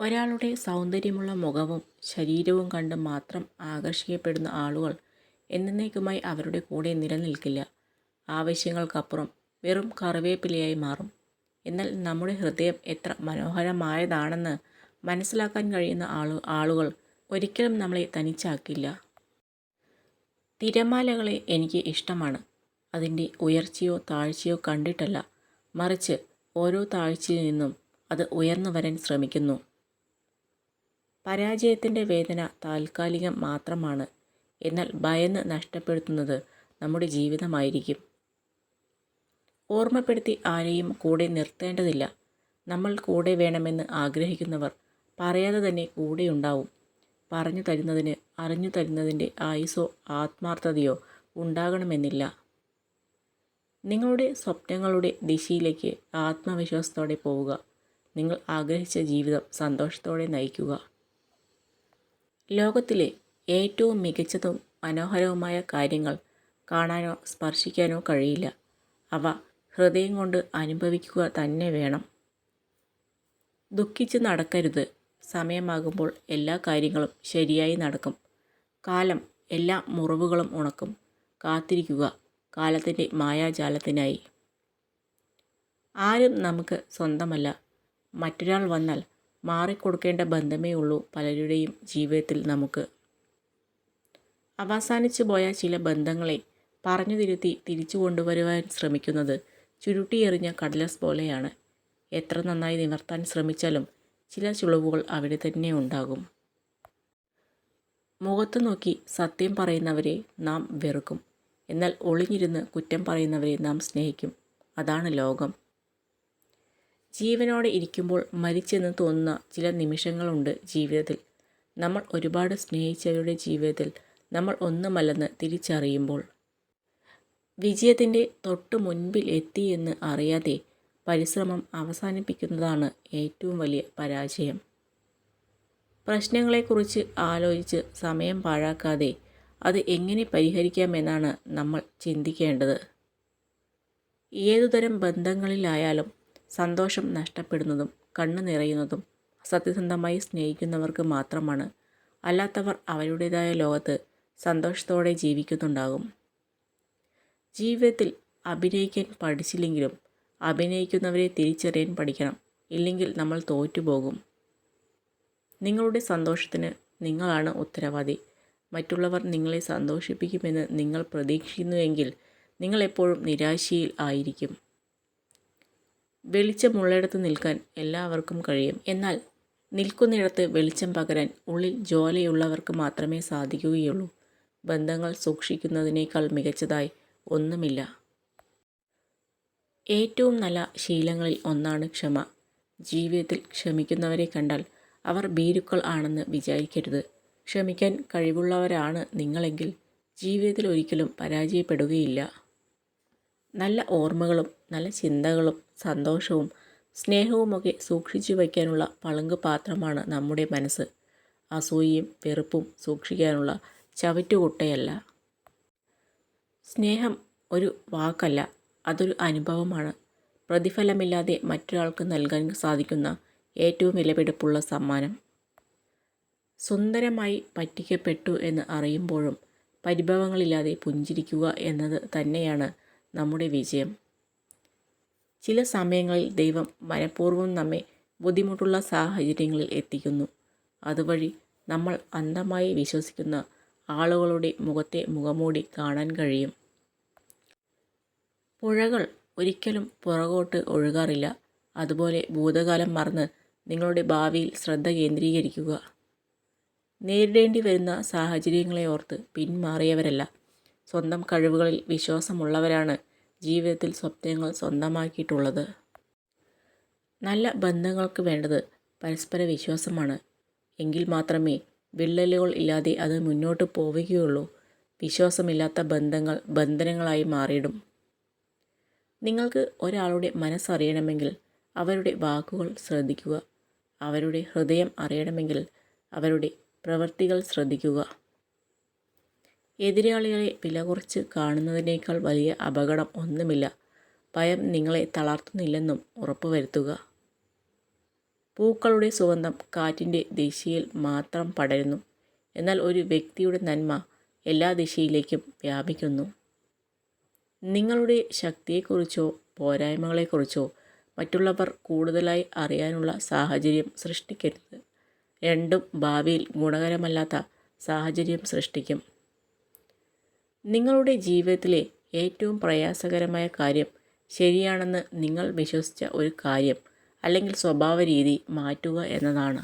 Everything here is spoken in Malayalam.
ഒരാളുടെ സൗന്ദര്യമുള്ള മുഖവും ശരീരവും കണ്ട് മാത്രം ആകർഷിക്കപ്പെടുന്ന ആളുകൾ എന്നേക്കുമായി അവരുടെ കൂടെ നിലനിൽക്കില്ല. ആവശ്യങ്ങൾക്കപ്പുറം വെറും കറിവേപ്പിലയായി മാറും. എന്നാൽ നമ്മുടെ ഹൃദയം എത്ര മനോഹരമായതാണെന്ന് മനസ്സിലാക്കാൻ കഴിയുന്ന ആളുകൾ ഒരിക്കലും നമ്മളെ തനിച്ചാക്കില്ല. തിരമാലകളെ എനിക്ക് ഇഷ്ടമാണ്. അതിൻ്റെ ഉയർച്ചയോ താഴ്ചയോ കണ്ടിട്ടല്ല, മറിച്ച് ഓരോ താഴ്ചയിൽ നിന്നും അത് ഉയർന്നു വരാൻ ശ്രമിക്കുന്നു. പരാജയത്തിൻ്റെ വേദന താൽക്കാലികം മാത്രമാണ്. എന്നാൽ ഭയന്ന് നഷ്ടപ്പെടുത്തുന്നത് നമ്മുടെ ജീവിതമായിരിക്കും. ഓർമ്മപ്പെടുത്തി ആരെയും കൂടെ നിർത്തേണ്ടതില്ല. നമ്മൾ കൂടെ വേണമെന്ന് ആഗ്രഹിക്കുന്നവർ പറയാതെ തന്നെ കൂടെയുണ്ടാവും. പറഞ്ഞു തരുന്നതിന് അറിഞ്ഞു തരുന്നതിൻ്റെ ആയുസ്സോ ആത്മാർത്ഥതയോ ഉണ്ടാകണമെന്നില്ല. നിങ്ങളുടെ സ്വപ്നങ്ങളുടെ ദിശയിലേക്ക് ആത്മവിശ്വാസത്തോടെ പോവുക. നിങ്ങൾ ആഗ്രഹിച്ച ജീവിതം സന്തോഷത്തോടെ നയിക്കുക. ലോകത്തിലെ ഏറ്റവും മികച്ചതും മനോഹരവുമായ കാര്യങ്ങൾ കാണാനോ സ്പർശിക്കാനോ കഴിയില്ല. അവ ഹൃദയം കൊണ്ട് അനുഭവിക്കുക തന്നെ വേണം. ദുഃഖിച്ച് നടക്കരുത്. സമയമാകുമ്പോൾ എല്ലാ കാര്യങ്ങളും ശരിയായി നടക്കും. കാലം എല്ലാ മുറിവുകളും ഉണക്കും. കാത്തിരിക്കുക കാലത്തിൻ്റെ മായാജാലത്തിനായി. ആരും നമുക്ക് സ്വന്തമല്ല. മറ്റൊരാൾ വന്നാൽ മാറിക്കൊടുക്കേണ്ട ബന്ധമേ ഉള്ളൂ പലരുടെയും ജീവിതത്തിൽ നമുക്ക്. അവസാനിച്ചു പോയ ചില ബന്ധങ്ങളെ പറഞ്ഞു തിരുത്തി തിരിച്ചു കൊണ്ടുവരുവാൻ ശ്രമിക്കുന്നത് ചുരുട്ടിയെറിഞ്ഞ കടലാസ് പോലെയാണ്. എത്ര നന്നായി നിവർത്താൻ ശ്രമിച്ചാലും ചില ചുളിവുകൾ അവിടെ തന്നെ ഉണ്ടാകും. മുഖത്തു നോക്കി സത്യം പറയുന്നവരെ നാം വെറുക്കും. എന്നാൽ ഒളിഞ്ഞിരുന്ന് കുറ്റം പറയുന്നവരെ നാം സ്നേഹിക്കും. അതാണ് ലോകം. ജീവനോടെ ഇരിക്കുമ്പോൾ മരിച്ചെന്ന് തോന്നുന്ന ചില നിമിഷങ്ങളുണ്ട് ജീവിതത്തിൽ. നമ്മൾ ഒരുപാട് സ്നേഹിച്ചവരുടെ ജീവിതത്തിൽ നമ്മൾ ഒന്നുമല്ലെന്ന് തിരിച്ചറിയുമ്പോൾ. വിജയത്തിൻ്റെ തൊട്ട് മുൻപിൽ എത്തിയെന്ന് അറിയാതെ പരിശ്രമം അവസാനിപ്പിക്കുന്നതാണ് ഏറ്റവും വലിയ പരാജയം. പ്രശ്നങ്ങളെക്കുറിച്ച് ആലോചിച്ച് സമയം പാഴാക്കാതെ അത് എങ്ങനെ പരിഹരിക്കാമെന്നാണ് നമ്മൾ ചിന്തിക്കേണ്ടത്. ഏതുതരം ബന്ധങ്ങളിലായാലും സന്തോഷം നഷ്ടപ്പെടുന്നതും കണ്ണു നിറയുന്നതും സത്യസന്ധമായി സ്നേഹിക്കുന്നവർക്ക് മാത്രമാണ്. അല്ലാത്തവർ അവരുടേതായ ലോകത്ത് സന്തോഷത്തോടെ ജീവിക്കുന്നുണ്ടാകും. ജീവിതത്തിൽ അഭിനയിക്കാൻ പഠിച്ചില്ലെങ്കിലും അഭിനയിക്കുന്നവരെ തിരിച്ചറിയാൻ പഠിക്കണം. ഇല്ലെങ്കിൽ നമ്മൾ തോറ്റുപോകും. നിങ്ങളുടെ സന്തോഷത്തിന് നിങ്ങളാണ് ഉത്തരവാദി. മറ്റുള്ളവർ നിങ്ങളെ സന്തോഷിപ്പിക്കുമെന്ന് നിങ്ങൾ പ്രതീക്ഷിക്കുന്നുവെങ്കിൽ നിങ്ങൾ എപ്പോഴും നിരാശയിൽ ആയിരിക്കും. വെളിച്ചമുള്ളിടത്ത് നിൽക്കാൻ എല്ലാവർക്കും കഴിയും. എന്നാൽ നിൽക്കുന്നിടത്ത് വെളിച്ചം പകരാൻ ഉള്ളിൽ ജ്വാലയുള്ളവർക്ക് മാത്രമേ സാധിക്കുകയുള്ളൂ. ബന്ധങ്ങൾ സൂക്ഷിക്കുന്നതിനേക്കാൾ മികച്ചതായി ഒന്നുമില്ല. ഏറ്റവും നല്ല ശീലങ്ങളിൽ ഒന്നാണ് ക്ഷമ. ജീവിതത്തിൽ ക്ഷമിക്കുന്നവരെ കണ്ടാൽ അവർ ഭീരുക്കൾ ആണെന്ന് വിചാരിക്കരുത്. ക്ഷമിക്കാൻ കഴിവുള്ളവരാണ് നിങ്ങളെങ്കിൽ ജീവിതത്തിൽ ഒരിക്കലും പരാജയപ്പെടുകയില്ല. നല്ല ഓർമ്മകളും നല്ല ചിന്തകളും സന്തോഷവും സ്നേഹവുമൊക്കെ സൂക്ഷിച്ചു വയ്ക്കാനുള്ള പളുങ്ക് പാത്രമാണ് നമ്മുടെ മനസ്സ്. അസൂയയും വെറുപ്പും സൂക്ഷിക്കാനുള്ള ചവറ്റുകുട്ടയല്ല. സ്നേഹം ഒരു വാക്കല്ല, അതൊരു അനുഭവമാണ്. പ്രതിഫലമില്ലാതെ മറ്റൊരാൾക്ക് നൽകാൻ സാധിക്കുന്ന ഏറ്റവും വിലപിടിപ്പുള്ള സമ്മാനം. സുന്ദരമായി പറ്റിക്കപ്പെട്ടു എന്ന് അറിയുമ്പോഴും പരിഭവങ്ങളില്ലാതെ പുഞ്ചിരിക്കുക എന്നത് തന്നെയാണ് നമ്മുടെ വിജയം. ചില സമയങ്ങളിൽ ദൈവം മനഃപൂർവ്വം നമ്മെ ബുദ്ധിമുട്ടുള്ള സാഹചര്യങ്ങളിൽ എത്തിക്കുന്നു. അതുവഴി നമ്മൾ അന്ധമായി വിശ്വസിക്കുന്ന ആളുകളുടെ മുഖത്തെ മുഖംമൂടി കാണാൻ കഴിയും. പുഴകൾ ഒരിക്കലും പുറകോട്ട് ഒഴുകാറില്ല. അതുപോലെ ഭൂതകാലം മറന്ന് നിങ്ങളുടെ ഭാവിയിൽ ശ്രദ്ധ കേന്ദ്രീകരിക്കുക. നേരിടേണ്ടി വരുന്ന സാഹചര്യങ്ങളെ ഓർത്ത് പിന്മാറിയവരല്ല, സ്വന്തം കഴിവുകളിൽ വിശ്വാസമുള്ളവരാണ് ജീവിതത്തിൽ സ്വപ്നങ്ങൾ സ്വന്തമാക്കിയിട്ടുള്ളത്. നല്ല ബന്ധങ്ങൾക്ക് വേണ്ടത് പരസ്പര വിശ്വാസമാണ്. എങ്കിൽ മാത്രമേ വിള്ളലുകൾ ഇല്ലാതെ അത് മുന്നോട്ട് പോവുകയുള്ളൂ. വിശ്വാസമില്ലാത്ത ബന്ധങ്ങൾ ബന്ധനങ്ങളായി മാറിയിടും. നിങ്ങൾക്ക് ഒരാളുടെ മനസ്സറിയണമെങ്കിൽ അവരുടെ വാക്കുകൾ ശ്രദ്ധിക്കുക. അവരുടെ ഹൃദയം അറിയണമെങ്കിൽ അവരുടെ പ്രവൃത്തികൾ ശ്രദ്ധിക്കുക. എതിരാളികളെ വില കുറച്ച് കാണുന്നതിനേക്കാൾ വലിയ അപകടം ഒന്നുമില്ല. ഭയം നിങ്ങളെ തളർത്തുന്നില്ലെന്നും ഉറപ്പുവരുത്തുക. പൂക്കളുടെ സുഗന്ധം കാറ്റിൻ്റെ ദിശയിൽ മാത്രം പടരുന്നു. എന്നാൽ ഒരു വ്യക്തിയുടെ നന്മ എല്ലാ ദിശയിലേക്കും വ്യാപിക്കുന്നു. നിങ്ങളുടെ ശക്തിയെക്കുറിച്ചോ പോരായ്മകളെക്കുറിച്ചോ മറ്റുള്ളവർ കൂടുതലായി അറിയാനുള്ള സാഹചര്യം സൃഷ്ടിക്കരുത്. രണ്ടും ഭാവിയിൽ ഗുണകരമല്ലാത്ത സാഹചര്യം സൃഷ്ടിക്കും. നിങ്ങളുടെ ജീവിതത്തിലെ ഏറ്റവും പ്രയാസകരമായ കാര്യം ശരിയാണെന്ന് നിങ്ങൾ വിശ്വസിച്ച ഒരു കാര്യം അല്ലെങ്കിൽ സ്വഭാവ രീതി മാറ്റുക എന്നതാണ്.